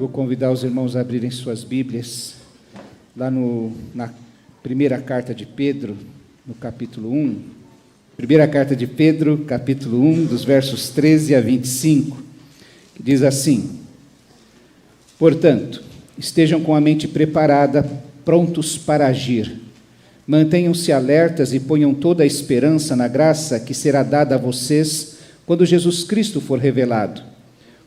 vou convidar os irmãos a abrirem suas Bíblias, lá na primeira carta de Pedro, no capítulo 1. Primeira carta de Pedro, capítulo 1, dos versos 13 a 25, que diz assim: Portanto, estejam com a mente preparada, prontos para agir. Mantenham-se alertas e ponham toda a esperança na graça que será dada a vocês quando Jesus Cristo for revelado.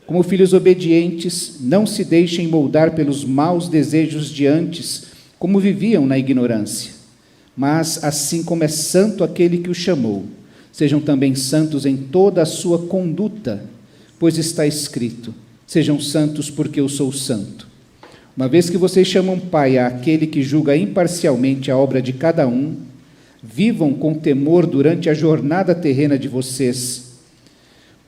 Como filhos obedientes, não se deixem moldar pelos maus desejos de antes, como viviam na ignorância. Mas, assim como é santo aquele que o chamou, sejam também santos em toda a sua conduta, pois está escrito: sejam santos porque eu sou santo. Uma vez que vocês chamam Pai àquele que julga imparcialmente a obra de cada um, vivam com temor durante a jornada terrena de vocês,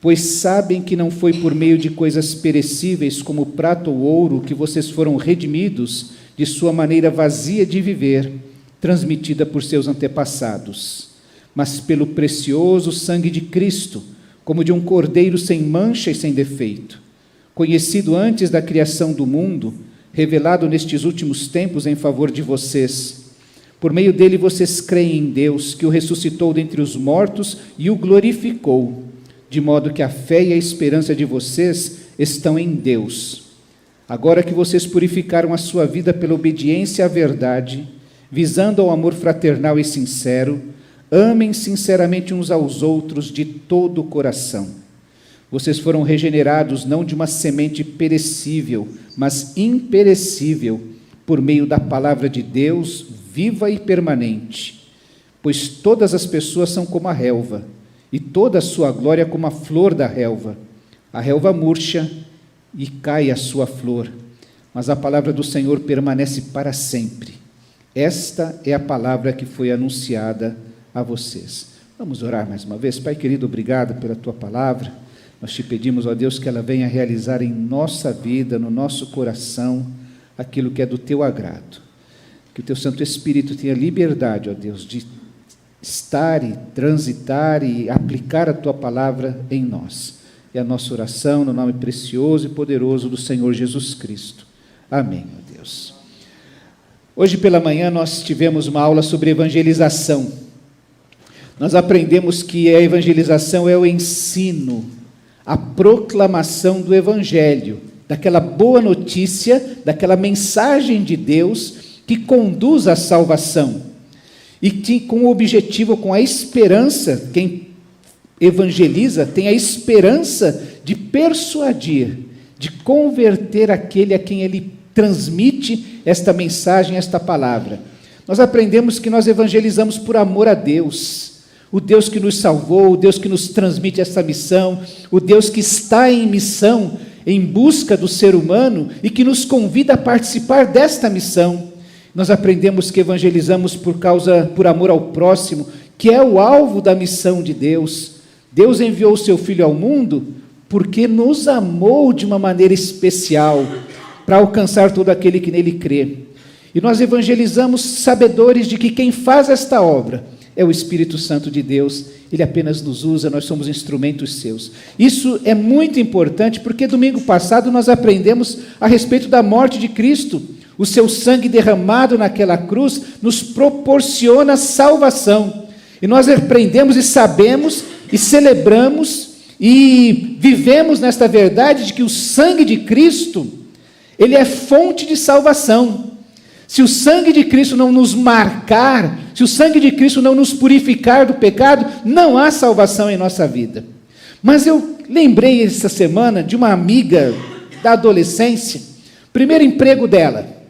pois sabem que não foi por meio de coisas perecíveis como prata ou ouro que vocês foram redimidos de sua maneira vazia de viver, transmitida por seus antepassados, mas pelo precioso sangue de Cristo, como de um cordeiro sem mancha e sem defeito, conhecido antes da criação do mundo, revelado nestes últimos tempos em favor de vocês. Por meio dele vocês creem em Deus, que o ressuscitou dentre os mortos e o glorificou, de modo que a fé e a esperança de vocês estão em Deus. Agora que vocês purificaram a sua vida pela obediência à verdade, visando ao amor fraternal e sincero, amem sinceramente uns aos outros de todo o coração. Vocês foram regenerados não de uma semente perecível, mas imperecível, por meio da palavra de Deus, viva e permanente. Pois todas as pessoas são como a relva, e toda a sua glória como a flor da relva. A relva murcha e cai a sua flor, mas a palavra do Senhor permanece para sempre. Esta é a palavra que foi anunciada a vocês. Vamos orar mais uma vez. Pai querido, obrigado pela tua palavra. Nós te pedimos, ó Deus, que ela venha realizar em nossa vida, no nosso coração, aquilo que é do teu agrado. Que o teu Santo Espírito tenha liberdade, ó Deus, de estar e transitar e aplicar a tua palavra em nós. É a nossa oração no nome precioso e poderoso do Senhor Jesus Cristo. Amém, ó Deus. Hoje pela manhã nós tivemos uma aula sobre evangelização. Nós aprendemos que a evangelização é o ensino, a proclamação do Evangelho, daquela boa notícia, daquela mensagem de Deus que conduz à salvação. E que, com o objetivo, com a esperança, quem evangeliza tem a esperança de persuadir, de converter aquele a quem ele transmite esta mensagem, esta palavra. Nós aprendemos que nós evangelizamos por amor a Deus, o Deus que nos salvou, o Deus que nos transmite essa missão, o Deus que está em missão, em busca do ser humano e que nos convida a participar desta missão. Nós aprendemos que evangelizamos por amor ao próximo, que é o alvo da missão de Deus. Deus enviou o seu Filho ao mundo porque nos amou de uma maneira especial, para alcançar todo aquele que nele crê. E nós evangelizamos sabedores de que quem faz esta obra é o Espírito Santo de Deus. Ele apenas nos usa, nós somos instrumentos seus. Isso é muito importante porque domingo passado nós aprendemos a respeito da morte de Cristo. O seu sangue derramado naquela cruz nos proporciona salvação. E nós aprendemos e sabemos e celebramos e vivemos nesta verdade de que o sangue de Cristo, ele é fonte de salvação. Se o sangue de Cristo não nos marcar, se o sangue de Cristo não nos purificar do pecado, não há salvação em nossa vida. Mas eu lembrei essa semana de uma amiga da adolescência, primeiro emprego dela.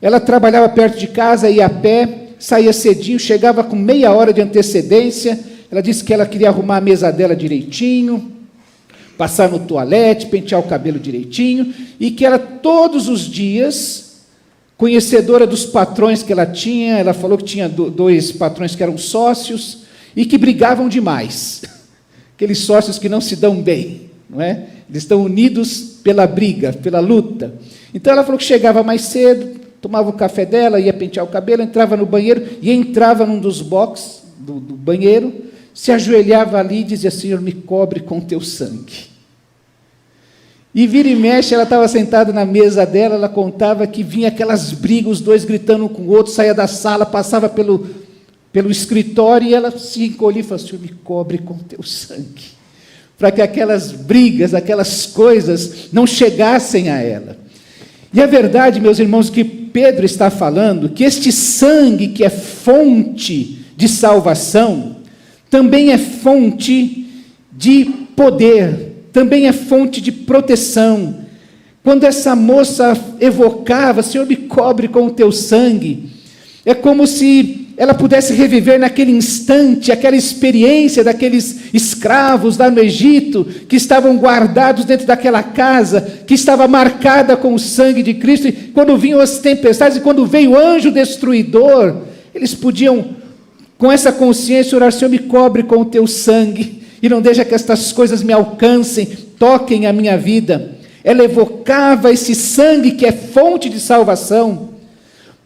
Ela trabalhava perto de casa, ia a pé, saía cedinho, chegava com meia hora de antecedência. Ela disse que ela queria arrumar a mesa dela direitinho, passar no toalete, pentear o cabelo direitinho, e que ela todos os dias, conhecedora dos patrões que ela tinha, ela falou que tinha dois patrões que eram sócios, e que brigavam demais, aqueles sócios que não se dão bem, não é? Eles estão unidos pela briga, pela luta. Então ela falou que chegava mais cedo, tomava o café dela, ia pentear o cabelo, entrava no banheiro, e entrava num dos boxes do banheiro, se ajoelhava ali e dizia: Senhor, me cobre com teu sangue. E vira e mexe, ela estava sentada na mesa dela, ela contava que vinha aquelas brigas, os dois gritando um com o outro, saía da sala, passava pelo escritório, e ela se encolhia e falou: Senhor, me cobre com teu sangue, para que aquelas brigas, aquelas coisas não chegassem a ela. E a verdade, meus irmãos, que Pedro está falando, que este sangue que é fonte de salvação, também é fonte de poder, também é fonte de proteção. Quando essa moça evocava: Senhor, me cobre com o teu sangue, é como se ela pudesse reviver naquele instante aquela experiência daqueles escravos lá no Egito, que estavam guardados dentro daquela casa, que estava marcada com o sangue de Cristo, e quando vinham as tempestades, e quando veio o anjo destruidor, eles podiam, com essa consciência, orar: Senhor, me cobre com o teu sangue, e não deixa que estas coisas me alcancem, toquem a minha vida. Ela evocava esse sangue que é fonte de salvação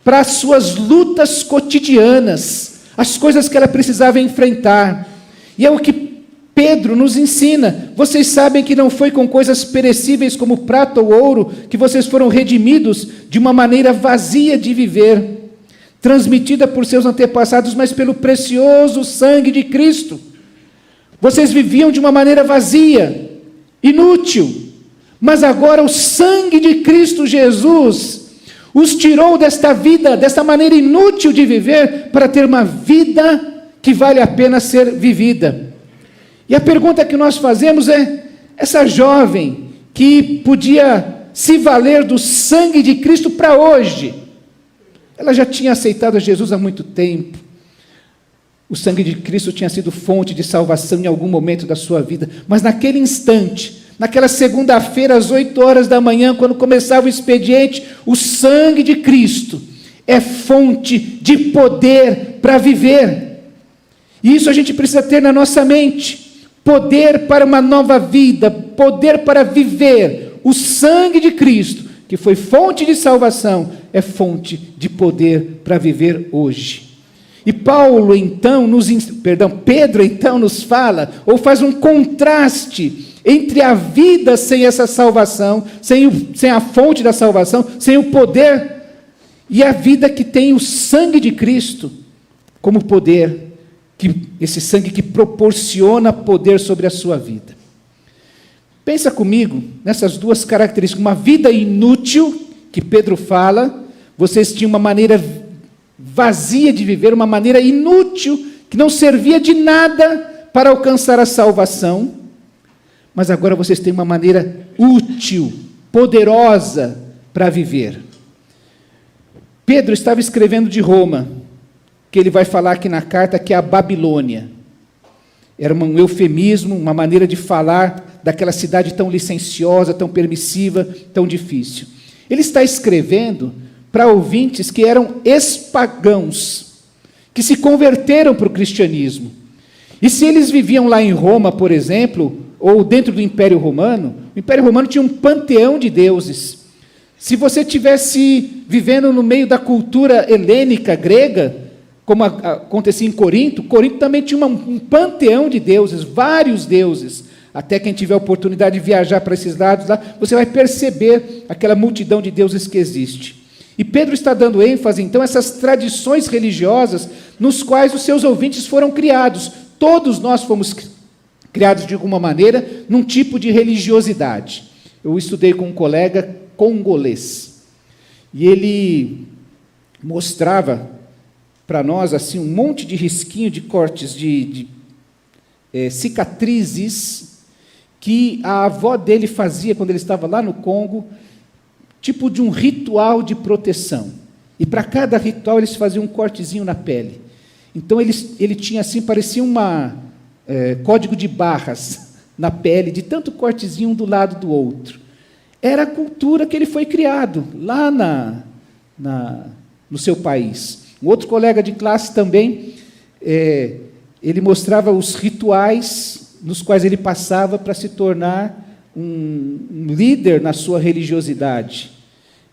para as suas lutas cotidianas, as coisas que ela precisava enfrentar. E é o que Pedro nos ensina. Vocês sabem que não foi com coisas perecíveis como prata ou ouro que vocês foram redimidos de uma maneira vazia de viver, transmitida por seus antepassados, mas pelo precioso sangue de Cristo. Vocês viviam de uma maneira vazia, inútil, mas agora o sangue de Cristo Jesus os tirou desta vida, desta maneira inútil de viver, para ter uma vida que vale a pena ser vivida. E a pergunta que nós fazemos é: essa jovem que podia se valer do sangue de Cristo para hoje, ela já tinha aceitado a Jesus há muito tempo. O sangue de Cristo tinha sido fonte de salvação em algum momento da sua vida, mas naquele instante, naquela segunda-feira, às 8 horas da manhã, quando começava o expediente, o sangue de Cristo é fonte de poder para viver. E isso a gente precisa ter na nossa mente: poder para uma nova vida, poder para viver. O sangue de Cristo, que foi fonte de salvação, é fonte de poder para viver hoje. E Pedro então nos fala, ou faz um contraste entre a vida sem essa salvação, sem a fonte da salvação, sem o poder, e a vida que tem o sangue de Cristo como poder, esse sangue que proporciona poder sobre a sua vida. Pensa comigo nessas duas características: uma vida inútil, que Pedro fala, vocês tinham uma maneira vazia de viver, uma maneira inútil, que não servia de nada para alcançar a salvação, mas agora vocês têm uma maneira útil, poderosa para viver. Pedro estava escrevendo de Roma, que ele vai falar aqui na carta que é a Babilônia. Era um eufemismo, uma maneira de falar daquela cidade tão licenciosa, tão permissiva, tão difícil. Ele está escrevendo para ouvintes que eram ex-pagãos, que se converteram para o cristianismo. E se eles viviam lá em Roma, por exemplo, ou dentro do Império Romano, o Império Romano tinha um panteão de deuses. Se você estivesse vivendo no meio da cultura helênica, grega, como acontecia em Corinto, Corinto também tinha um panteão de deuses, vários deuses. Até quem tiver a oportunidade de viajar para esses lados lá, você vai perceber aquela multidão de deuses que existe. E Pedro está dando ênfase, então, a essas tradições religiosas nos quais os seus ouvintes foram criados. Todos nós fomos criados de alguma maneira num tipo de religiosidade. Eu estudei com um colega congolês, e ele mostrava para nós assim um monte de risquinho de cortes, de cicatrizes que a avó dele fazia quando ele estava lá no Congo, tipo de um ritual de proteção. E para cada ritual eles faziam um cortezinho na pele. Então ele tinha assim, parecia código de barras na pele, de tanto cortezinho um do lado do outro. Era a cultura que ele foi criado lá no seu país. Um outro colega de classe também, ele mostrava os rituais nos quais ele passava para se tornar um líder na sua religiosidade.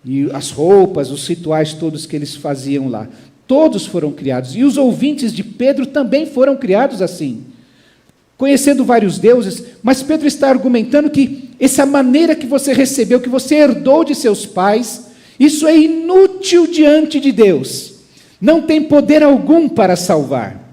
E as roupas, os rituais todos que eles faziam lá. Todos foram criados. E os ouvintes de Pedro também foram criados assim, conhecendo vários deuses, mas Pedro está argumentando que essa maneira que você recebeu, que você herdou de seus pais, isso é inútil diante de Deus. Não tem poder algum para salvar.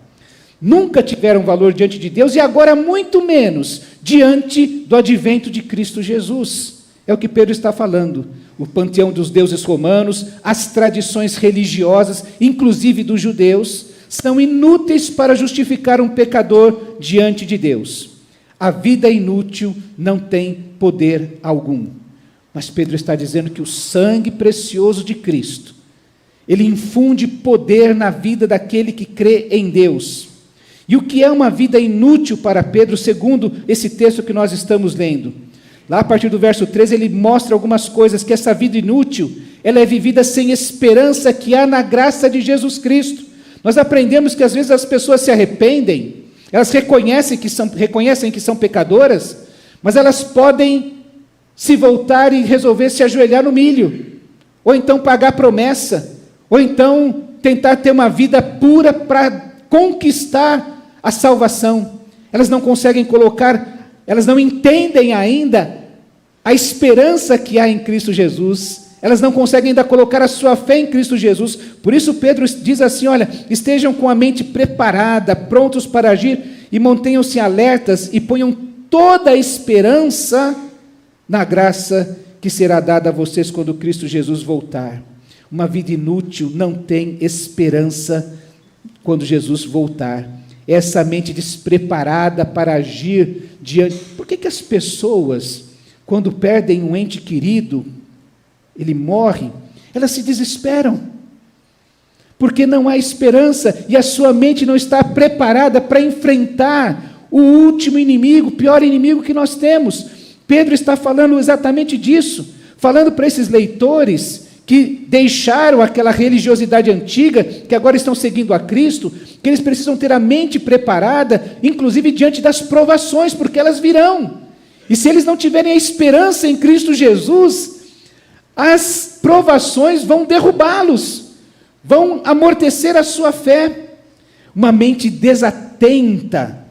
Nunca tiveram valor diante de Deus e agora muito menos diante do advento de Cristo Jesus. É o que Pedro está falando. O panteão dos deuses romanos, as tradições religiosas, inclusive dos judeus, são inúteis para justificar um pecador diante de Deus. A vida inútil não tem poder algum. Mas Pedro está dizendo que o sangue precioso de Cristo, ele infunde poder na vida daquele que crê em Deus. E o que é uma vida inútil para Pedro, segundo esse texto que nós estamos lendo? Lá a partir do verso 13, ele mostra algumas coisas, que essa vida inútil, ela é vivida sem esperança que há na graça de Jesus Cristo. Nós aprendemos que às vezes as pessoas se arrependem, elas reconhecem que são pecadoras, mas elas podem se voltar e resolver se ajoelhar no milho, ou então pagar promessa, ou então tentar ter uma vida pura para conquistar a salvação. Elas não conseguem colocar, elas não entendem ainda a esperança que há em Cristo Jesus, elas não conseguem ainda colocar a sua fé em Cristo Jesus. Por isso Pedro diz assim, olha, estejam com a mente preparada, prontos para agir, e mantenham-se alertas e ponham toda a esperança na graça que será dada a vocês quando Cristo Jesus voltar. Uma vida inútil não tem esperança quando Jesus voltar. Essa mente despreparada para agir diante... Por que as pessoas, quando perdem um ente querido, ele morre, elas se desesperam? Porque não há esperança e a sua mente não está preparada para enfrentar o último inimigo, o pior inimigo que nós temos. Pedro está falando exatamente disso, falando para esses leitores que deixaram aquela religiosidade antiga, que agora estão seguindo a Cristo, que eles precisam ter a mente preparada, inclusive diante das provações, porque elas virão. E se eles não tiverem a esperança em Cristo Jesus, as provações vão derrubá-los, vão amortecer a sua fé. Uma mente desatenta,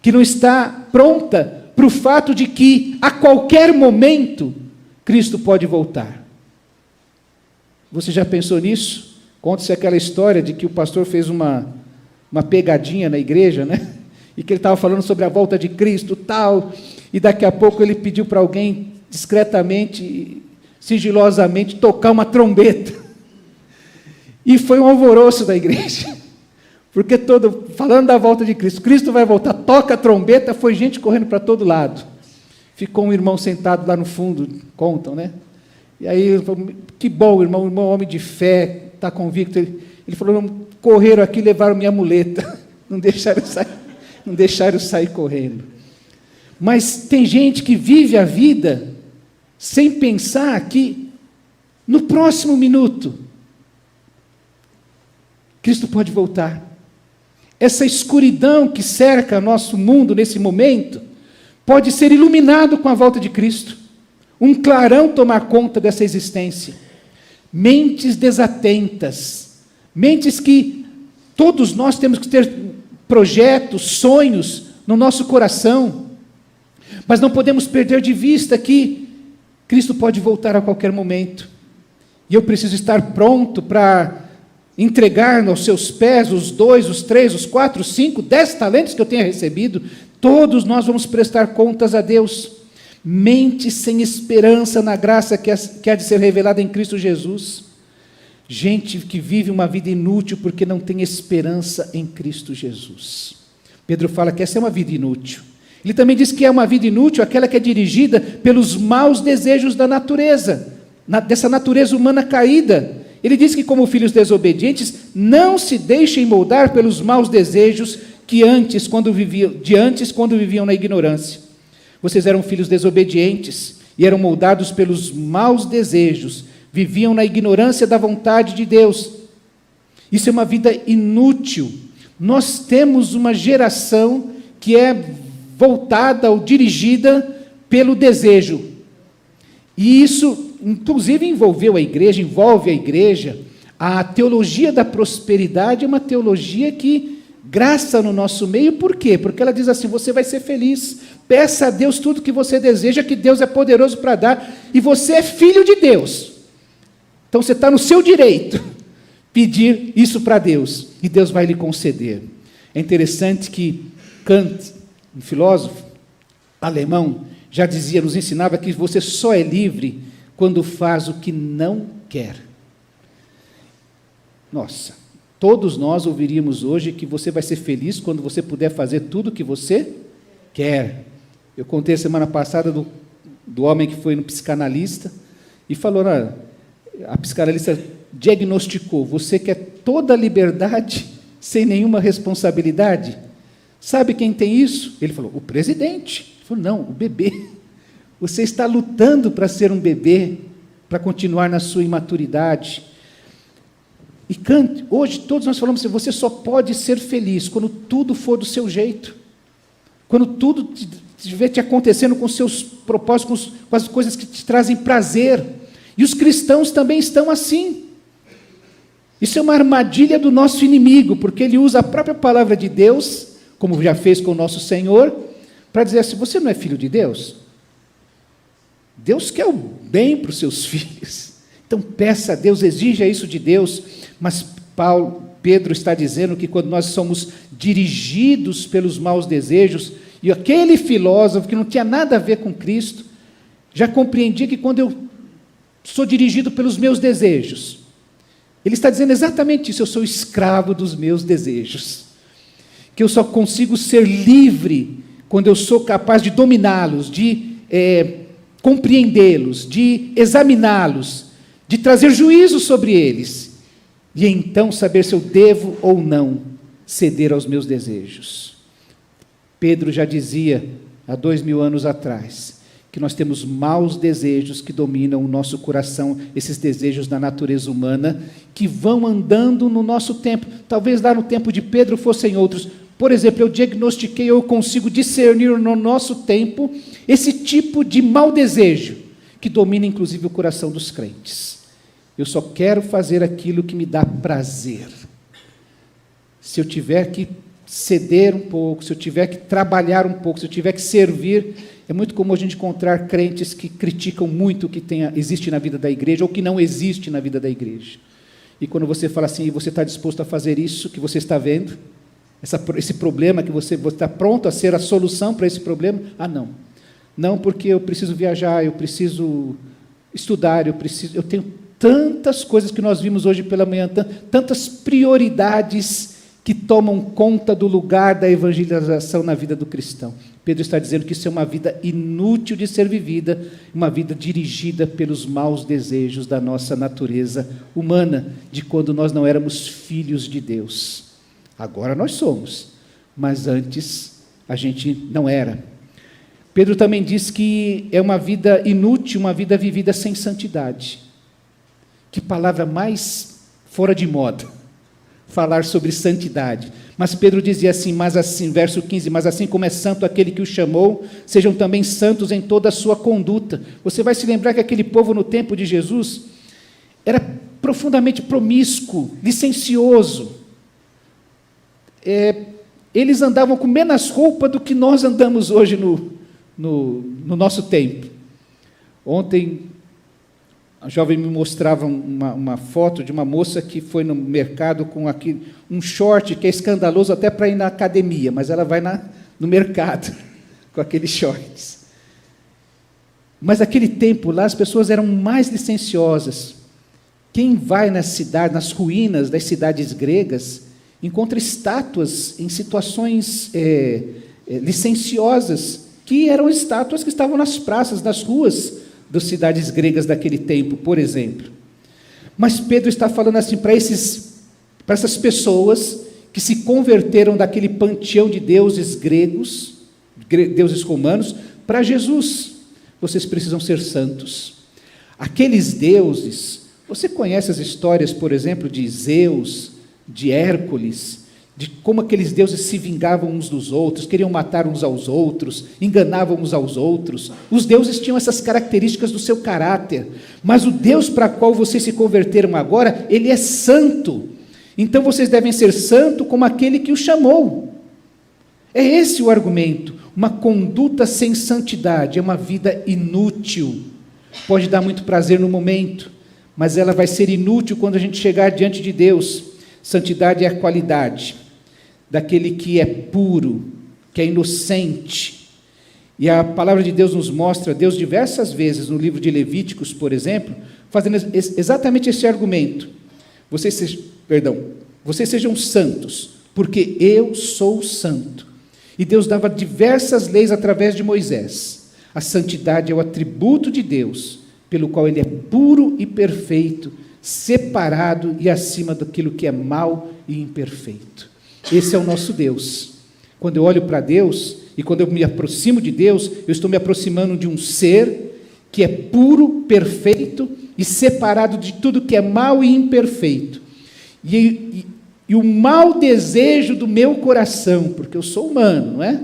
que não está pronta para o fato de que, a qualquer momento, Cristo pode voltar. Você já pensou nisso? Conta-se aquela história de que o pastor fez uma pegadinha na igreja, né? E que ele estava falando sobre a volta de Cristo, tal, e daqui a pouco ele pediu para alguém, discretamente, sigilosamente, tocar uma trombeta. E foi um alvoroço da igreja, porque falando da volta de Cristo, Cristo vai voltar, toca a trombeta, foi gente correndo para todo lado. Ficou um irmão sentado lá no fundo, contam, né? E aí, ele falou, que bom, irmão homem de fé, está convicto. Ele falou, correram aqui e levaram minha muleta, não deixaram eu sair correndo. Mas tem gente que vive a vida sem pensar que no próximo minuto Cristo pode voltar. Essa escuridão que cerca nosso mundo nesse momento pode ser iluminado com a volta de Cristo. Um clarão tomar conta dessa existência. Mentes desatentas, mentes que todos nós temos que ter projetos, sonhos no nosso coração, mas não podemos perder de vista que Cristo pode voltar a qualquer momento, e eu preciso estar pronto para entregar aos seus pés os 2, os 3, os 4, os 5, 10 talentos que eu tenha recebido. Todos nós vamos prestar contas a Deus. Mente sem esperança na graça que há de ser revelada em Cristo Jesus. Gente que vive uma vida inútil porque não tem esperança em Cristo Jesus. Pedro fala que essa é uma vida inútil. Ele também diz que é uma vida inútil aquela que é dirigida pelos maus desejos da natureza, dessa natureza humana caída. Ele diz que, como filhos desobedientes, não se deixem moldar pelos maus desejos que antes, quando viviam na ignorância. Vocês eram filhos desobedientes e eram moldados pelos maus desejos, viviam na ignorância da vontade de Deus. Isso é uma vida inútil. Nós temos uma geração que é voltada ou dirigida pelo desejo. E isso, inclusive, envolve a igreja. A teologia da prosperidade é uma teologia que graça no nosso meio, por quê? Porque ela diz assim, você vai ser feliz, peça a Deus tudo que você deseja, que Deus é poderoso para dar, e você é filho de Deus. Então você está no seu direito, pedir isso para Deus, e Deus vai lhe conceder. É interessante que Kant, um filósofo alemão, já dizia, nos ensinava que você só é livre quando faz o que não quer. Nossa, todos nós ouviríamos hoje que você vai ser feliz quando você puder fazer tudo o que você quer. Eu contei a semana passada do homem que foi no psicanalista e falou, a psicanalista diagnosticou, você quer toda a liberdade sem nenhuma responsabilidade? Sabe quem tem isso? Ele falou, o presidente. Ele falou, não, o bebê. Você está lutando para ser um bebê, para continuar na sua imaturidade. E Kant, hoje todos nós falamos assim, você só pode ser feliz quando tudo for do seu jeito. Quando tudo estiver te acontecendo com os seus propósitos, com as coisas que te trazem prazer. E os cristãos também estão assim. Isso é uma armadilha do nosso inimigo, porque ele usa a própria palavra de Deus, como já fez com o nosso Senhor, para dizer assim, você não é filho de Deus? Deus quer o bem para os seus filhos. Então peça a Deus, exija isso de Deus. Mas Pedro está dizendo que quando nós somos dirigidos pelos maus desejos, e aquele filósofo que não tinha nada a ver com Cristo, já compreendia que quando eu sou dirigido pelos meus desejos, ele está dizendo exatamente isso, eu sou escravo dos meus desejos, que eu só consigo ser livre quando eu sou capaz de dominá-los, de compreendê-los, de examiná-los, de trazer juízo sobre eles, e então saber se eu devo ou não ceder aos meus desejos. Pedro já dizia, há 2000 anos atrás, que nós temos maus desejos que dominam o nosso coração, esses desejos da natureza humana, que vão andando no nosso tempo. Talvez lá no tempo de Pedro fossem outros. Por exemplo, eu diagnostiquei, eu consigo discernir no nosso tempo esse tipo de mau desejo, que domina inclusive o coração dos crentes. Eu só quero fazer aquilo que me dá prazer. Se eu tiver que ceder um pouco, se eu tiver que trabalhar um pouco, se eu tiver que servir, é muito comum a gente encontrar crentes que criticam muito o que existe na vida da igreja ou que não existe na vida da igreja. E quando você fala assim, você está disposto a fazer isso que você está vendo? Esse problema que você está pronto a ser a solução para esse problema? Ah, não. Não, porque eu preciso viajar, eu preciso estudar, eu tenho tantas coisas que nós vimos hoje pela manhã, tantas prioridades que tomam conta do lugar da evangelização na vida do cristão. Pedro está dizendo que isso é uma vida inútil de ser vivida, uma vida dirigida pelos maus desejos da nossa natureza humana, de quando nós não éramos filhos de Deus. Agora nós somos, mas antes a gente não era. Pedro também diz que é uma vida inútil, uma vida vivida sem santidade. Que palavra mais fora de moda, falar sobre santidade. Mas Pedro dizia assim, verso 15, mas assim como é santo aquele que o chamou, sejam também santos em toda a sua conduta. Você vai se lembrar que aquele povo no tempo de Jesus era profundamente promíscuo, licencioso. Eles andavam com menos roupa do que nós andamos hoje no nosso tempo. Ontem, a jovem me mostrava uma foto de uma moça que foi no mercado com um short que é escandaloso até para ir na academia, mas ela vai no mercado com aqueles shorts. Mas naquele tempo lá as pessoas eram mais licenciosas. Quem vai nas ruínas das cidades gregas, encontra estátuas em situações licenciosas, que eram estátuas que estavam nas praças, nas ruas das cidades gregas daquele tempo, por exemplo. Mas Pedro está falando assim para essas pessoas que se converteram daquele panteão de deuses gregos, deuses romanos, para Jesus. Vocês precisam ser santos. Aqueles deuses, você conhece as histórias, por exemplo, de Zeus, de Hércules, de como aqueles deuses se vingavam uns dos outros, queriam matar uns aos outros, enganavam uns aos outros. Os deuses tinham essas características do seu caráter, mas o Deus para o qual vocês se converteram agora, ele é santo. Então vocês devem ser santos como aquele que o chamou. É esse o argumento. Uma conduta sem santidade é uma vida inútil. Pode dar muito prazer no momento, mas ela vai ser inútil quando a gente chegar diante de Deus. Santidade é a qualidade daquele que é puro, que é inocente. E a palavra de Deus nos mostra, Deus diversas vezes no livro de Levíticos, por exemplo, fazendo exatamente esse argumento. Vocês sejam santos, porque eu sou santo. E Deus dava diversas leis através de Moisés. A santidade é o atributo de Deus, pelo qual Ele é puro e perfeito, separado e acima daquilo que é mau e imperfeito. Esse é o nosso Deus. Quando eu olho para Deus, e quando eu me aproximo de Deus, eu estou me aproximando de um ser que é puro, perfeito e separado de tudo que é mau e imperfeito. E o mau desejo do meu coração, porque eu sou humano, não é?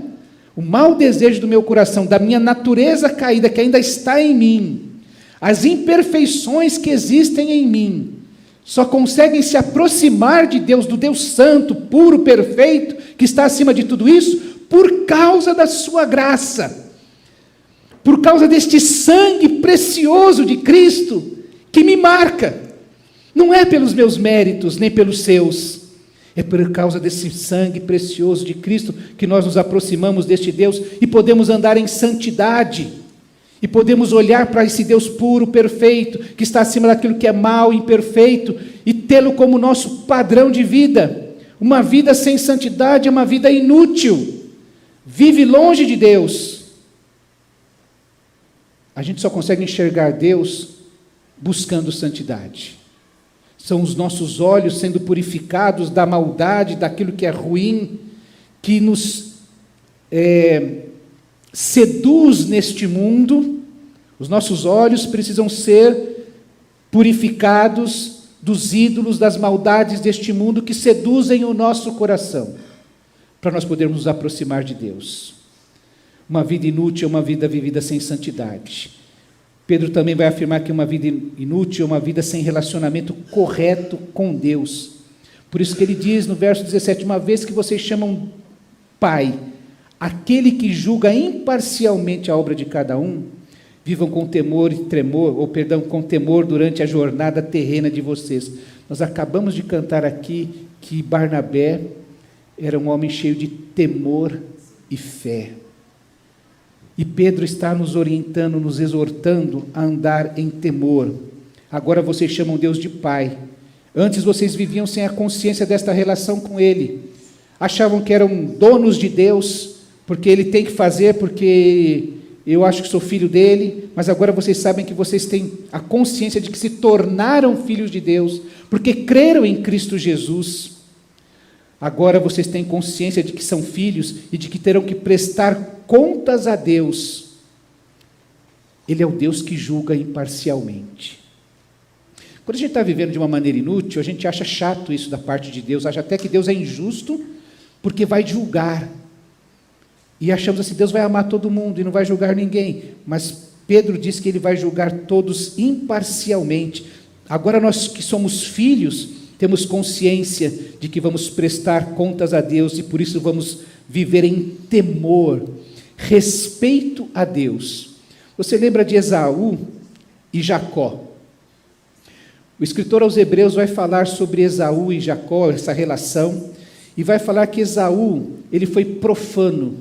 O mau desejo do meu coração, da minha natureza caída que ainda está em mim, as imperfeições que existem em mim, só conseguem se aproximar de Deus, do Deus santo, puro, perfeito, que está acima de tudo isso, por causa da sua graça, por causa deste sangue precioso de Cristo, que me marca. Não é pelos meus méritos, nem pelos seus. É por causa desse sangue precioso de Cristo que nós nos aproximamos deste Deus e podemos andar em santidade. E podemos olhar para esse Deus puro, perfeito, que está acima daquilo que é mau, imperfeito, e tê-lo como nosso padrão de vida. Uma vida sem santidade é uma vida inútil. Vive longe de Deus. A gente só consegue enxergar Deus buscando santidade. São os nossos olhos sendo purificados da maldade, daquilo que é ruim, que nos seduz neste mundo. Os nossos olhos precisam ser purificados dos ídolos, das maldades deste mundo que seduzem o nosso coração, para nós podermos nos aproximar de Deus. Uma vida inútil é uma vida vivida sem santidade. Pedro também vai afirmar que uma vida inútil é uma vida sem relacionamento correto com Deus. Por isso que ele diz no verso 17, uma vez que vocês chamam Pai, aquele que julga imparcialmente a obra de cada um, vivam com temor e tremor, com temor durante a jornada terrena de vocês. Nós acabamos de cantar aqui que Barnabé era um homem cheio de temor e fé. E Pedro está nos orientando, nos exortando a andar em temor. Agora vocês chamam Deus de Pai. Antes vocês viviam sem a consciência desta relação com Ele. Achavam que eram donos de Deus, porque Ele tem que fazer, porque eu acho que sou filho dEle. Mas agora vocês sabem que vocês têm a consciência de que se tornaram filhos de Deus, porque creram em Cristo Jesus. Agora vocês têm consciência de que são filhos e de que terão que prestar contas a Deus. Ele é o Deus que julga imparcialmente. Quando a gente está vivendo de uma maneira inútil, a gente acha chato isso da parte de Deus, acha até que Deus é injusto, porque vai julgar. E achamos assim, Deus vai amar todo mundo e não vai julgar ninguém. Mas Pedro diz que Ele vai julgar todos imparcialmente. Agora nós que somos filhos, temos consciência de que vamos prestar contas a Deus e por isso vamos viver em temor, respeito a Deus. Você lembra de Esaú e Jacó? O escritor aos Hebreus vai falar sobre Esaú e Jacó, essa relação, e vai falar que Esaú, ele foi profano,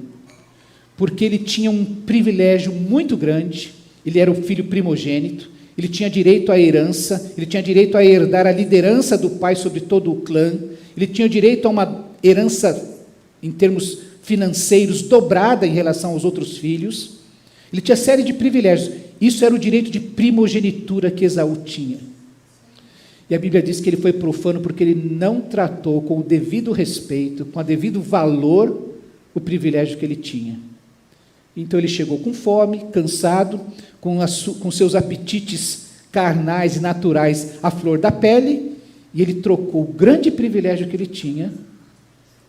porque ele tinha um privilégio muito grande, ele era o filho primogênito, ele tinha direito à herança, ele tinha direito a herdar a liderança do pai sobre todo o clã, ele tinha direito a uma herança, em termos financeiros, dobrada em relação aos outros filhos, ele tinha série de privilégios, isso era o direito de primogenitura que Esaú tinha. E a Bíblia diz que ele foi profano porque ele não tratou com o devido respeito, com o devido valor, o privilégio que ele tinha. Então ele chegou com fome, cansado, com seus apetites carnais e naturais à flor da pele, e ele trocou o grande privilégio que ele tinha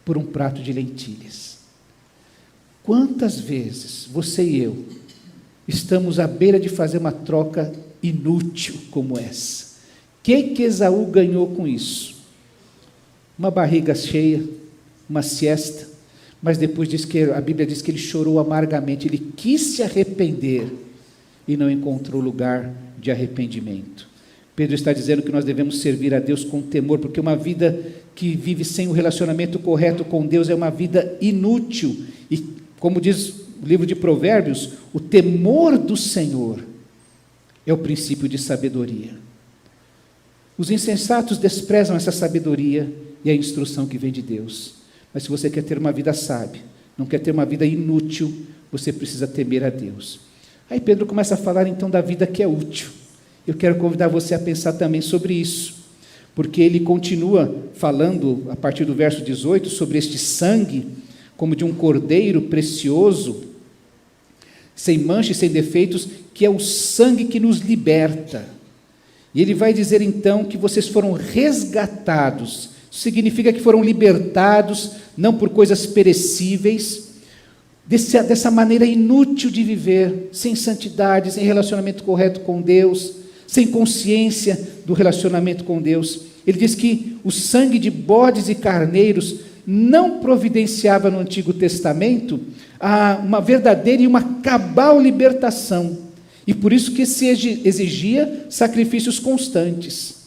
por um prato de lentilhas. Quantas vezes você e eu estamos à beira de fazer uma troca inútil como essa? O que Esaú ganhou com isso? uma barriga cheia, uma siesta, mas depois a Bíblia diz que ele chorou amargamente, ele quis se arrepender e não encontrou lugar de arrependimento. Pedro está dizendo que nós devemos servir a Deus com temor, porque uma vida que vive sem o relacionamento correto com Deus é uma vida inútil. E, como diz o livro de Provérbios, o temor do Senhor é o princípio de sabedoria. Os insensatos desprezam essa sabedoria e a instrução que vem de Deus. Mas se você quer ter uma vida sábia, não quer ter uma vida inútil, você precisa temer a Deus. Aí Pedro começa a falar então da vida que é útil. Eu quero convidar você a pensar também sobre isso, porque ele continua falando, a partir do verso 18, sobre este sangue, como de um cordeiro precioso, sem mancha e sem defeitos, que é o sangue que nos liberta. E ele vai dizer então que vocês foram resgatados. Isso significa que foram libertados, não por coisas perecíveis, dessa maneira inútil de viver, sem santidade, sem relacionamento correto com Deus, sem consciência do relacionamento com Deus. Ele diz que o sangue de bodes e carneiros não providenciava no Antigo Testamento uma verdadeira e uma cabal libertação, e por isso que se exigia sacrifícios constantes.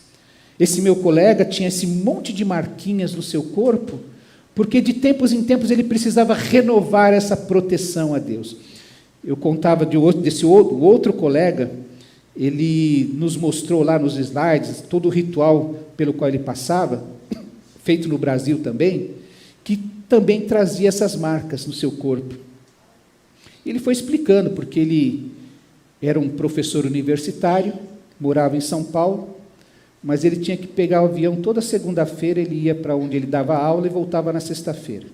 Esse meu colega tinha esse monte de marquinhas no seu corpo, porque de tempos em tempos ele precisava renovar essa proteção a Deus. Eu contava desse outro colega. Ele nos mostrou lá nos slides todo o ritual pelo qual ele passava, feito no Brasil também, que também trazia essas marcas no seu corpo. Ele foi explicando, porque ele era um professor universitário, morava em São Paulo, mas ele tinha que pegar o avião toda segunda-feira, ele ia para onde ele dava aula e voltava na sexta-feira.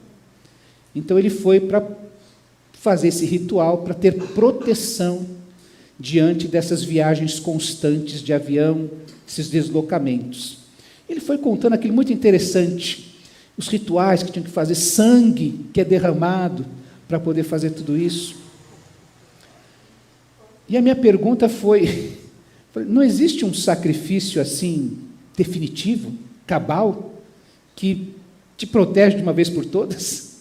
Então ele foi para fazer esse ritual, para ter proteção diante dessas viagens constantes de avião, esses deslocamentos. Ele foi contando aquilo muito interessante, os rituais que tinham que fazer, sangue que é derramado para poder fazer tudo isso. E a minha pergunta foi, não existe um sacrifício assim, definitivo, cabal, que te protege de uma vez por todas?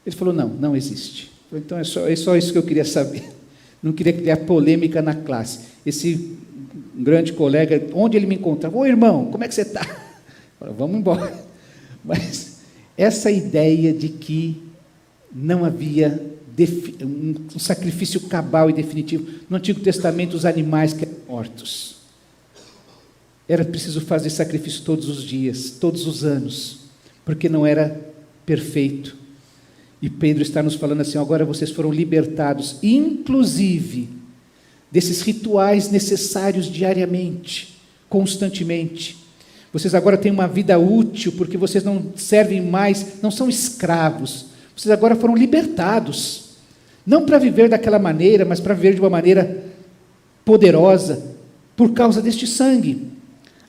Ele falou, não existe. Então é só isso que eu queria saber. Não queria criar polêmica na classe. Esse grande colega, onde ele me encontrava, ô irmão, como é que você está? Vamos embora. Mas essa ideia de que não havia um sacrifício cabal e definitivo. No Antigo Testamento, os animais que eram mortos. Era preciso fazer sacrifício todos os dias, todos os anos, porque não era perfeito. E Pedro está nos falando assim, agora vocês foram libertados, inclusive, desses rituais necessários diariamente, constantemente. Vocês agora têm uma vida útil, porque vocês não servem mais, não são escravos. Vocês agora foram libertados. Não para viver daquela maneira, mas para viver de uma maneira poderosa, por causa deste sangue.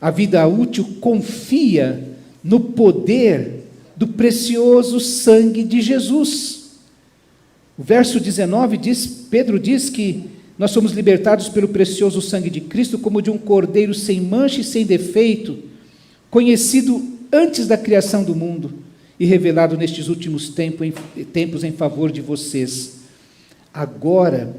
A vida útil confia no poder do precioso sangue de Jesus. O verso 19 Pedro diz que nós somos libertados pelo precioso sangue de Cristo, como de um cordeiro sem mancha e sem defeito, conhecido antes da criação do mundo e revelado nestes últimos tempos em favor de vocês. Agora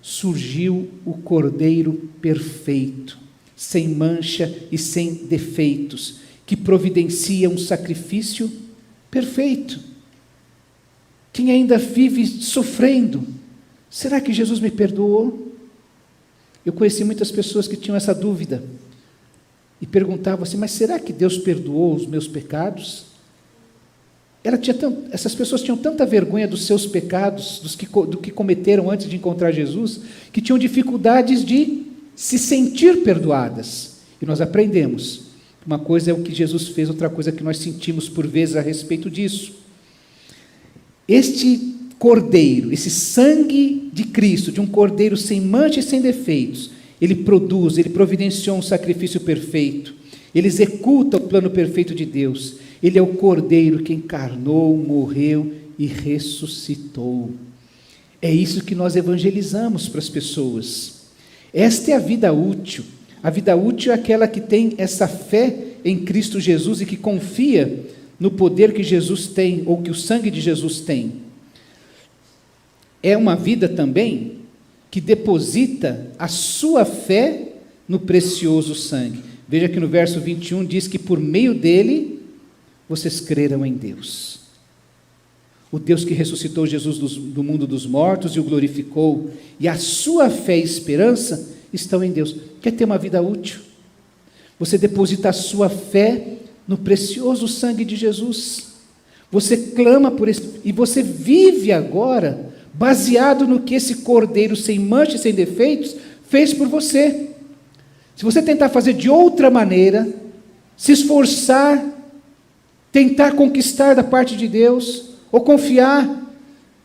surgiu o cordeiro perfeito, sem mancha e sem defeitos, que providencia um sacrifício perfeito. Quem ainda vive sofrendo, será que Jesus me perdoou? Eu conheci muitas pessoas que tinham essa dúvida e perguntavam assim, mas será que Deus perdoou os meus pecados? Essas pessoas tinham tanta vergonha dos seus pecados, do que cometeram antes de encontrar Jesus, que tinham dificuldades de se sentir perdoadas. E nós aprendemos, uma coisa é o que Jesus fez, outra coisa é que nós sentimos por vezes a respeito disso. Este cordeiro, esse sangue de Cristo, de um cordeiro sem mancha e sem defeitos, ele providenciou um sacrifício perfeito, ele executa o plano perfeito de Deus. Ele é o cordeiro que encarnou, morreu e ressuscitou. É isso que nós evangelizamos para as pessoas. Esta é a vida útil. A vida útil é aquela que tem essa fé em Cristo Jesus e que confia no poder que Jesus tem, ou que o sangue de Jesus tem. É uma vida também que deposita a sua fé no precioso sangue. Veja que no verso 21 diz que por meio dele vocês creram em Deus. O Deus que ressuscitou Jesus do mundo dos mortos e o glorificou, e a sua fé e esperança estão em Deus. Quer ter uma vida útil? Você deposita a sua fé no precioso sangue de Jesus. Você clama por isso, e você vive agora baseado no que esse Cordeiro sem mancha e sem defeitos fez por você. Se você tentar fazer de outra maneira, se esforçar, tentar conquistar da parte de Deus, ou confiar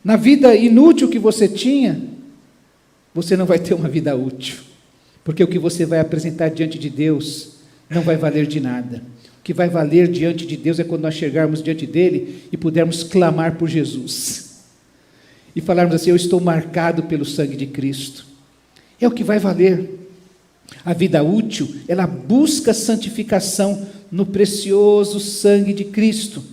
na vida inútil que você tinha, você não vai ter uma vida útil, porque o que você vai apresentar diante de Deus não vai valer de nada. O que vai valer diante de Deus é quando nós chegarmos diante dele e pudermos clamar por Jesus, e falarmos assim: eu estou marcado pelo sangue de Cristo. É o que vai valer. A vida útil, ela busca santificação no precioso sangue de Cristo,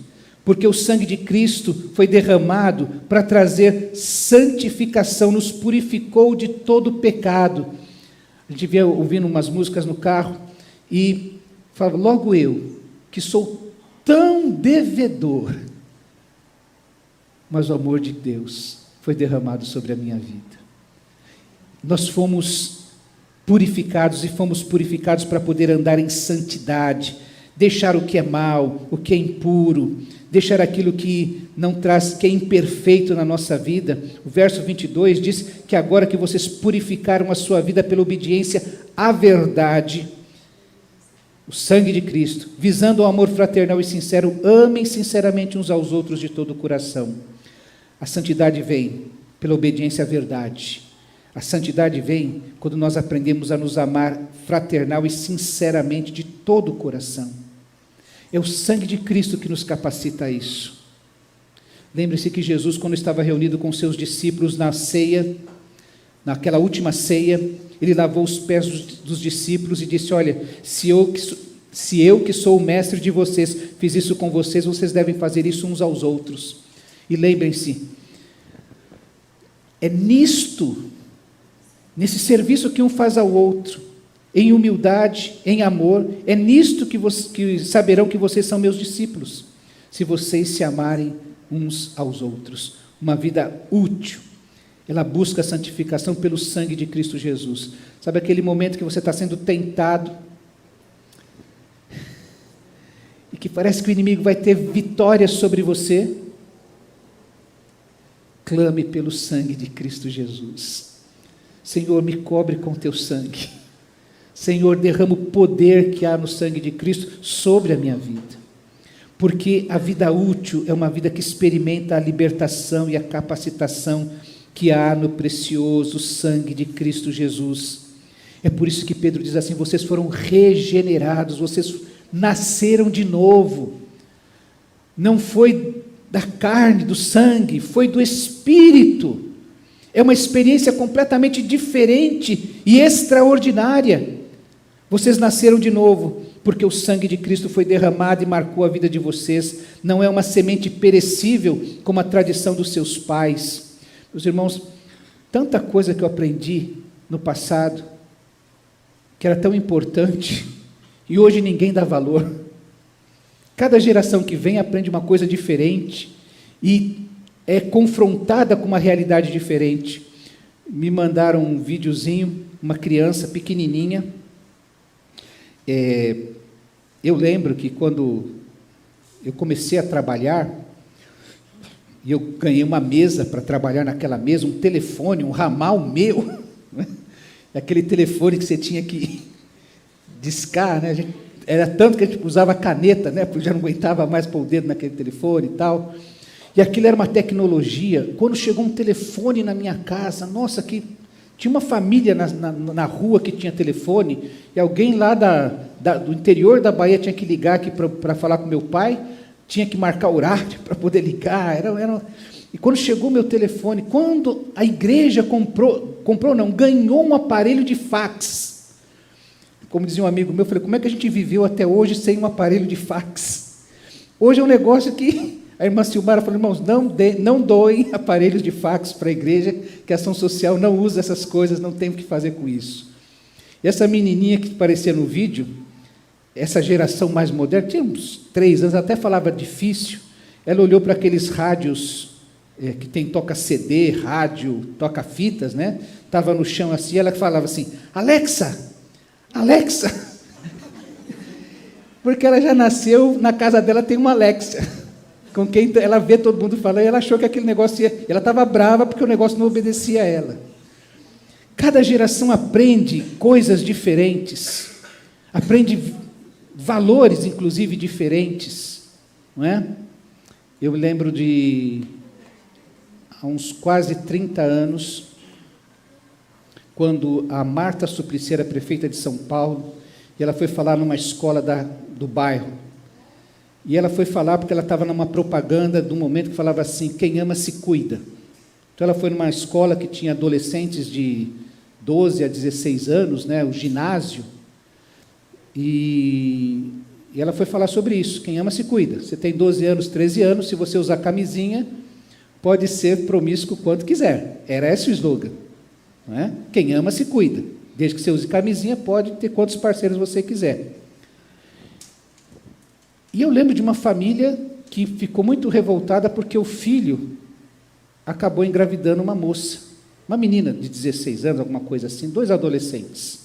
porque o sangue de Cristo foi derramado para trazer santificação, nos purificou de todo pecado. A gente vinha ouvindo umas músicas no carro e falava: logo eu, que sou tão devedor, mas o amor de Deus foi derramado sobre a minha vida. Nós fomos purificados, e fomos purificados para poder andar em santidade, deixar o que é mal, o que é impuro, deixar aquilo que não traz, que é imperfeito na nossa vida. O verso 22 diz que agora que vocês purificaram a sua vida pela obediência à verdade, o sangue de Cristo, visando o amor fraternal e sincero, amem sinceramente uns aos outros de todo o coração. A santidade vem pela obediência à verdade. A santidade vem quando nós aprendemos a nos amar fraternal e sinceramente de todo o coração. É o sangue de Cristo que nos capacita a isso. Lembre-se que Jesus, quando estava reunido com seus discípulos na ceia, naquela última ceia, ele lavou os pés dos discípulos e disse: olha, se eu que sou o mestre de vocês, fiz isso com vocês, vocês devem fazer isso uns aos outros. E lembrem-se, é nesse serviço que um faz ao outro, em humildade, em amor, é nisto que saberão que vocês são meus discípulos, se vocês se amarem uns aos outros. Uma vida útil, ela busca a santificação pelo sangue de Cristo Jesus. Sabe aquele momento que você está sendo tentado, e que parece que o inimigo vai ter vitória sobre você? Clame pelo sangue de Cristo Jesus. Senhor, me cobre com teu sangue. Senhor, derrama o poder que há no sangue de Cristo sobre a minha vida. Porque a vida útil é uma vida que experimenta a libertação e a capacitação que há no precioso sangue de Cristo Jesus. É por isso que Pedro diz assim: vocês foram regenerados, vocês nasceram de novo. Não foi da carne, do sangue, foi do Espírito. É uma experiência completamente diferente e extraordinária. Vocês nasceram de novo, porque o sangue de Cristo foi derramado e marcou a vida de vocês. Não é uma semente perecível, como a tradição dos seus pais. Meus irmãos, tanta coisa que eu aprendi no passado, que era tão importante, e hoje ninguém dá valor. Cada geração que vem aprende uma coisa diferente, e é confrontada com uma realidade diferente. Me mandaram um videozinho, uma criança pequenininha. Eu lembro que quando eu comecei a trabalhar, e eu ganhei uma mesa para trabalhar naquela mesa, um telefone, um ramal meu, né? Aquele telefone que você tinha que discar, né? Era tanto que a gente usava caneta, né? Porque já não aguentava mais pôr o dedo naquele telefone e tal. E aquilo era uma tecnologia. Quando chegou um telefone na minha casa, nossa, que tinha uma família na rua que tinha telefone, e alguém lá do interior da Bahia tinha que ligar aqui para falar com meu pai, tinha que marcar horário para poder ligar. E quando chegou o meu telefone, quando a igreja ganhou um aparelho de fax. como dizia um amigo meu, eu falei, como é que a gente viveu até hoje sem um aparelho de fax? Hoje é um negócio que a irmã Silmara falou, irmãos, não doem aparelhos de fax para a igreja, que a ação social não usa essas coisas, não tem o que fazer com isso. E essa menininha que aparecia no vídeo, essa geração mais moderna, tinha uns 3 anos, até falava difícil, ela olhou para aqueles rádios que tem toca-CD, rádio, toca-fitas, né? Estava no chão assim, ela falava assim, Alexa, Alexa, porque ela já nasceu, na casa dela tem uma Alexa, com quem ela vê todo mundo falando, e ela achou que aquele negócio ia... Ela estava brava porque o negócio não obedecia a ela. Cada geração aprende coisas diferentes, aprende valores, inclusive, diferentes, não é? Eu lembro de, há uns quase 30 anos, quando a Marta Suplicy era prefeita de São Paulo, e ela foi falar numa escola do bairro. E ela foi falar porque ela estava numa propaganda de um momento que falava assim, quem ama se cuida. Então ela foi numa escola que tinha adolescentes de 12 a 16 anos, né, o ginásio, e ela foi falar sobre isso, quem ama se cuida. Você tem 12 anos, 13 anos, se você usar camisinha, pode ser promíscuo quanto quiser. Era esse o slogan. Não é? Quem ama se cuida. Desde que você use camisinha, pode ter quantos parceiros você quiser. E eu lembro de uma família que ficou muito revoltada porque o filho acabou engravidando uma moça, uma menina de 16 anos, alguma coisa assim, 2 adolescentes.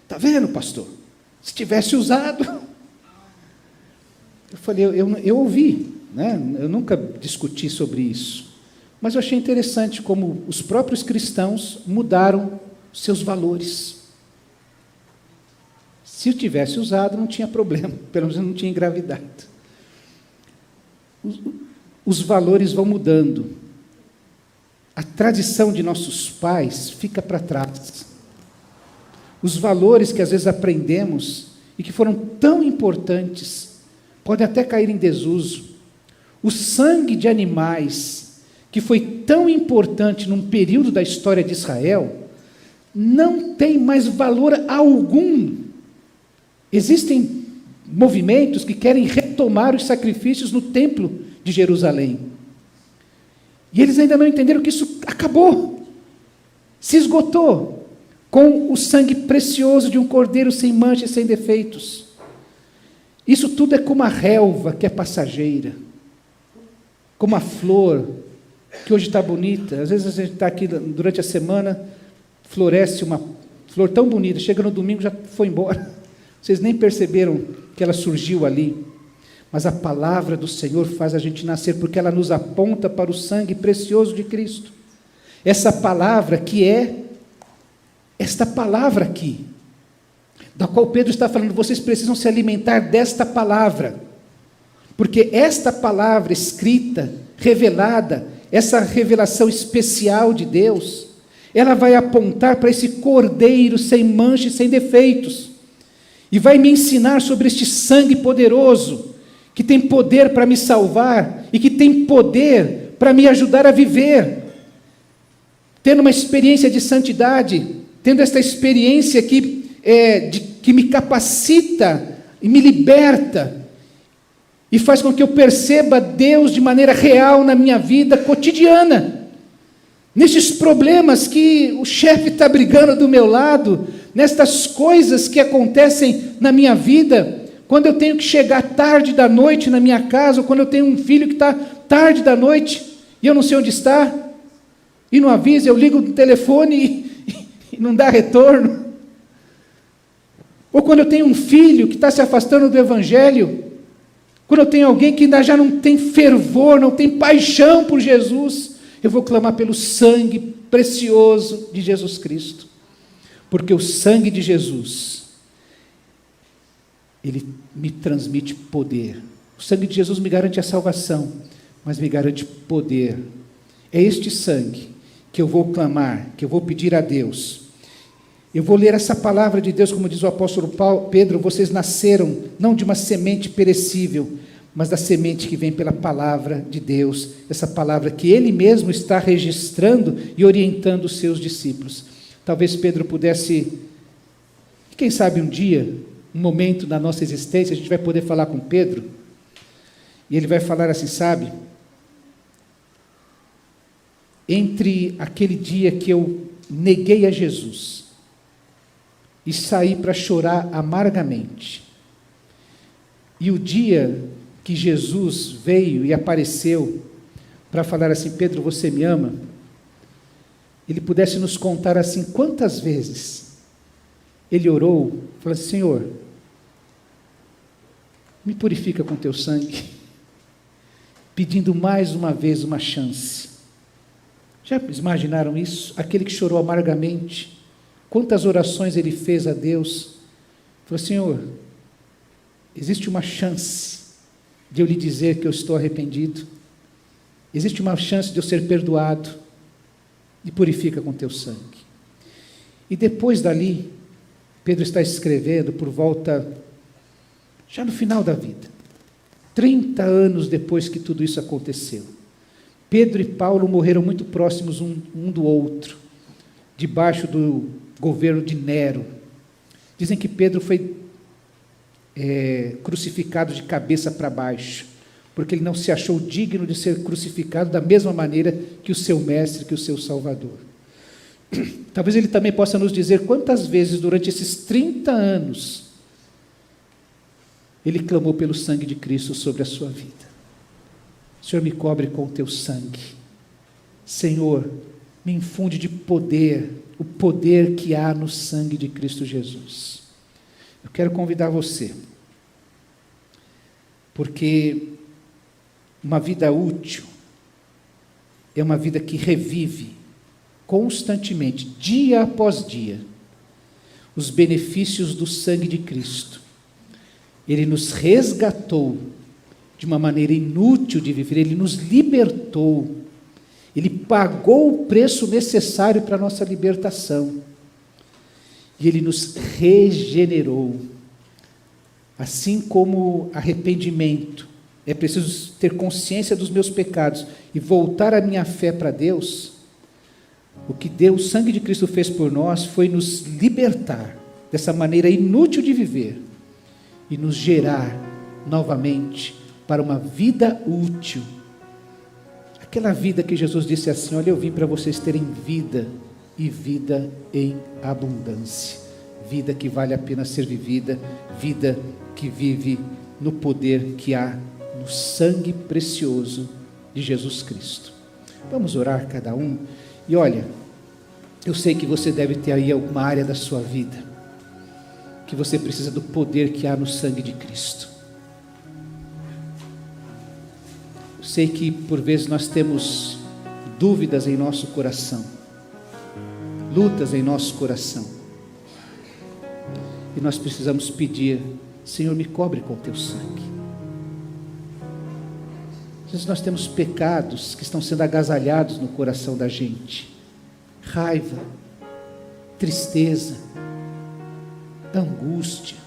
Está vendo, pastor? Se tivesse usado... Eu falei, eu ouvi, né? Eu nunca discuti sobre isso, mas eu achei interessante como os próprios cristãos mudaram seus valores. Se eu tivesse usado, não tinha problema, pelo menos não tinha engravidado. Os valores vão mudando. A tradição de nossos pais fica para trás. Os valores que às vezes aprendemos e que foram tão importantes, podem até cair em desuso. O sangue de animais, que foi tão importante num período da história de Israel, não tem mais valor algum. Existem movimentos que querem retomar os sacrifícios no templo de Jerusalém. E eles ainda não entenderam que isso acabou, se esgotou, com o sangue precioso de um cordeiro sem mancha e sem defeitos. Isso tudo é como a relva que é passageira, como a flor, que hoje está bonita. Às vezes a gente está aqui durante a semana, floresce uma flor tão bonita, chega no domingo já foi embora. Vocês nem perceberam que ela surgiu ali. Mas a palavra do Senhor faz a gente nascer, porque ela nos aponta para o sangue precioso de Cristo. Essa palavra que é esta palavra aqui, da qual Pedro está falando, vocês precisam se alimentar desta palavra, porque esta palavra escrita, revelada, essa revelação especial de Deus, ela vai apontar para esse cordeiro sem mancha e sem defeitos, e vai me ensinar sobre este sangue poderoso, que tem poder para me salvar, e que tem poder para me ajudar a viver, tendo uma experiência de santidade, tendo esta experiência que me capacita e me liberta, e faz com que eu perceba Deus de maneira real na minha vida cotidiana, nesses problemas que o chefe está brigando do meu lado, nestas coisas que acontecem na minha vida, quando eu tenho que chegar tarde da noite na minha casa, ou quando eu tenho um filho que está tarde da noite, e eu não sei onde está, e não avisa, eu ligo no telefone e não dá retorno. Ou quando eu tenho um filho que está se afastando do Evangelho, quando eu tenho alguém que ainda já não tem fervor, não tem paixão por Jesus, eu vou clamar pelo sangue precioso de Jesus Cristo, porque o sangue de Jesus, ele me transmite poder. O sangue de Jesus me garante a salvação, mas me garante poder. É este sangue que eu vou clamar, que eu vou pedir a Deus. Eu vou ler essa palavra de Deus, como diz o apóstolo Pedro, vocês nasceram não de uma semente perecível, mas da semente que vem pela palavra de Deus, essa palavra que ele mesmo está registrando e orientando os seus discípulos. Talvez Pedro pudesse quem sabe um dia, um momento na nossa existência, a gente vai poder falar com Pedro, e ele vai falar assim, sabe, entre aquele dia que eu neguei a Jesus e saí para chorar amargamente, e o dia que Jesus veio e apareceu para falar assim, Pedro, você me ama? Ele pudesse nos contar assim, quantas vezes ele orou, falou assim, Senhor, me purifica com teu sangue, pedindo mais uma vez uma chance. Já imaginaram isso? Aquele que chorou amargamente, quantas orações ele fez a Deus, falou, Senhor, existe uma chance de eu lhe dizer que eu estou arrependido, existe uma chance de eu ser perdoado, e purifica com teu sangue. E depois dali, Pedro está escrevendo por volta, já no final da vida, 30 anos depois que tudo isso aconteceu. Pedro e Paulo morreram muito próximos um do outro, debaixo do governo de Nero. Dizem que Pedro foi crucificado de cabeça para baixo, porque ele não se achou digno de ser crucificado da mesma maneira que o seu mestre, que o seu Salvador. Talvez ele também possa nos dizer quantas vezes durante esses 30 anos ele clamou pelo sangue de Cristo sobre a sua vida. Senhor, me cobre com o teu sangue. Senhor, me infunde de poder, o poder que há no sangue de Cristo Jesus. Eu quero convidar você, porque uma vida útil é uma vida que revive constantemente, dia após dia, os benefícios do sangue de Cristo. Ele nos resgatou de uma maneira inútil de viver, ele nos libertou, ele pagou o preço necessário para a nossa libertação, e ele nos regenerou. Assim como arrependimento, é preciso ter consciência dos meus pecados e voltar a minha fé para Deus. O que Deus, o sangue de Cristo fez por nós foi nos libertar dessa maneira inútil de viver e nos gerar novamente para uma vida útil. Aquela vida que Jesus disse assim, olha, eu vim para vocês terem vida e vida em abundância. Vida que vale a pena ser vivida, vida que vive no poder que há no sangue precioso de Jesus Cristo. Vamos orar cada um. E olha, eu sei que você deve ter aí alguma área da sua vida que você precisa do poder que há no sangue de Cristo. Eu sei que por vezes nós temos dúvidas em nosso coração, lutas em nosso coração, e nós precisamos pedir, Senhor, me cobre com o teu sangue. Às vezes nós temos pecados que estão sendo agasalhados no coração da gente, raiva, tristeza, angústia,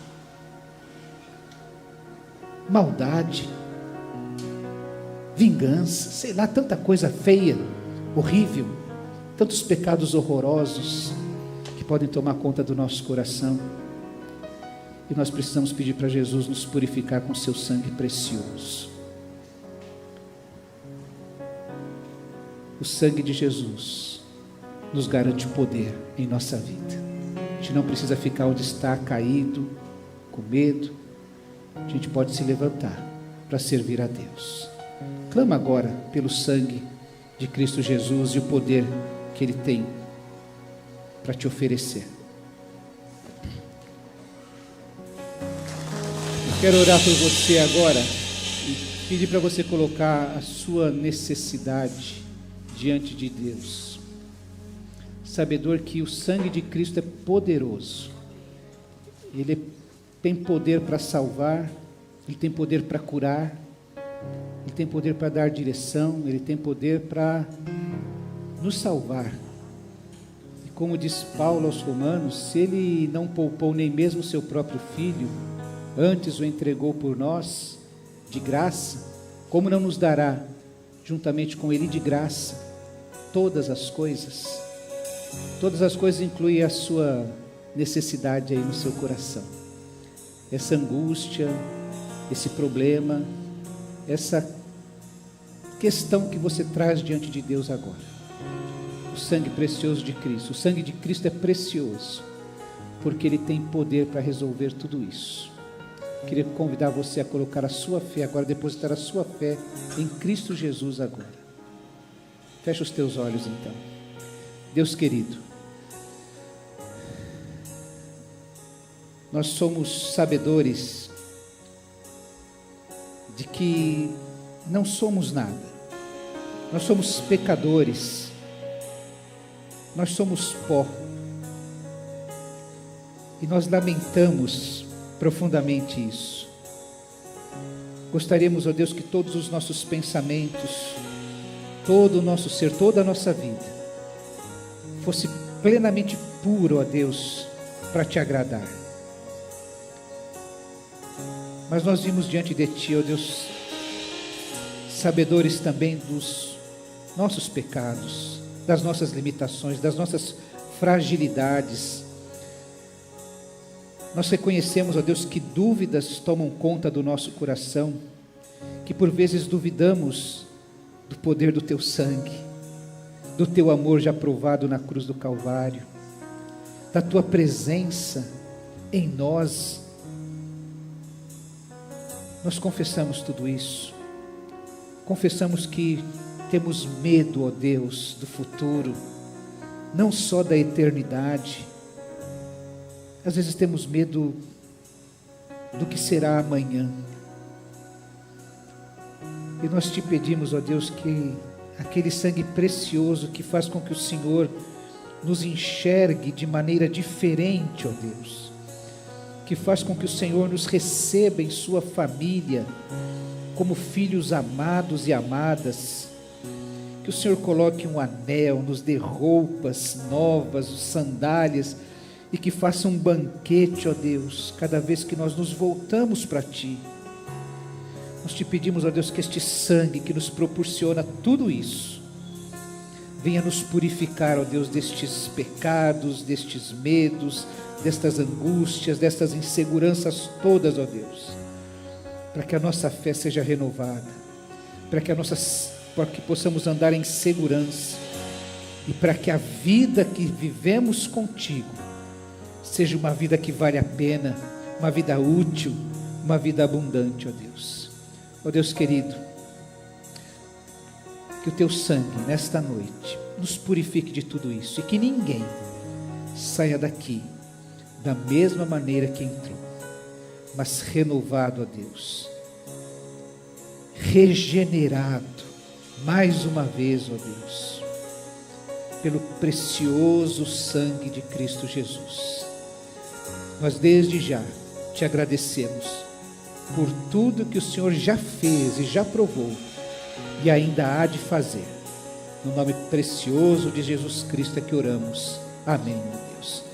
maldade, vingança, sei lá, tanta coisa feia, horrível, tantos pecados horrorosos que podem tomar conta do nosso coração, e nós precisamos pedir para Jesus nos purificar com seu sangue precioso. O sangue de Jesus nos garante poder em nossa vida. A gente não precisa ficar onde está, caído, com medo. A gente pode se levantar para servir a Deus. Clama agora pelo sangue de Cristo Jesus e o poder que Ele tem para te oferecer. Eu quero orar por você agora e pedir para você colocar a sua necessidade diante de Deus, sabedor que o sangue de Cristo é poderoso, Ele tem poder para salvar, Ele tem poder para curar, Ele tem poder para dar direção, Ele tem poder para nos salvar. E como diz Paulo aos Romanos, se Ele não poupou nem mesmo o seu próprio Filho, antes o entregou por nós, de graça, como não nos dará, juntamente com Ele de graça, todas as coisas? Todas as coisas incluem a sua necessidade aí no seu coração. Essa angústia, esse problema, essa questão que você traz diante de Deus agora. O sangue precioso de Cristo. O sangue de Cristo é precioso, porque Ele tem poder para resolver tudo isso. Queria convidar você a colocar a sua fé agora, depositar a sua fé em Cristo Jesus agora. Fecha os teus olhos então. Deus querido, nós somos sabedores de que não somos nada. Nós somos pecadores. Nós somos pó. E nós lamentamos profundamente isso. Gostaríamos, ó Deus, que todos os nossos pensamentos, todo o nosso ser, toda a nossa vida, fosse plenamente puro, ó Deus, para te agradar. Mas nós vimos diante de Ti, ó Deus, sabedores também dos nossos pecados, das nossas limitações, das nossas fragilidades. Nós reconhecemos, ó Deus, que dúvidas tomam conta do nosso coração, que por vezes duvidamos do poder do Teu sangue, do Teu amor já provado na cruz do Calvário, da Tua presença em nós. Nós confessamos tudo isso, confessamos que temos medo, ó Deus, do futuro, não só da eternidade. Às vezes temos medo do que será amanhã. E nós te pedimos, ó Deus, que aquele sangue precioso que faz com que o Senhor nos enxergue de maneira diferente, ó Deus, que faz com que o Senhor nos receba em sua família, como filhos amados e amadas, que o Senhor coloque um anel, nos dê roupas novas, sandálias, e que faça um banquete, ó Deus, cada vez que nós nos voltamos para Ti. Nós te pedimos, ó Deus, que este sangue que nos proporciona tudo isso, venha nos purificar, ó Deus, destes pecados, destes medos, destas angústias, destas inseguranças todas, ó Deus, para que a nossa fé seja renovada, para que possamos andar em segurança, e para que a vida que vivemos contigo seja uma vida que vale a pena, uma vida útil, uma vida abundante, ó Deus. Ó Deus querido, que o Teu sangue nesta noite nos purifique de tudo isso, e que ninguém saia daqui da mesma maneira que entrou, mas renovado, ó Deus, regenerado, mais uma vez, ó Deus, pelo precioso sangue de Cristo Jesus. Nós desde já te agradecemos por tudo que o Senhor já fez e já provou e ainda há de fazer. No nome precioso de Jesus Cristo é que oramos. Amém, meu Deus.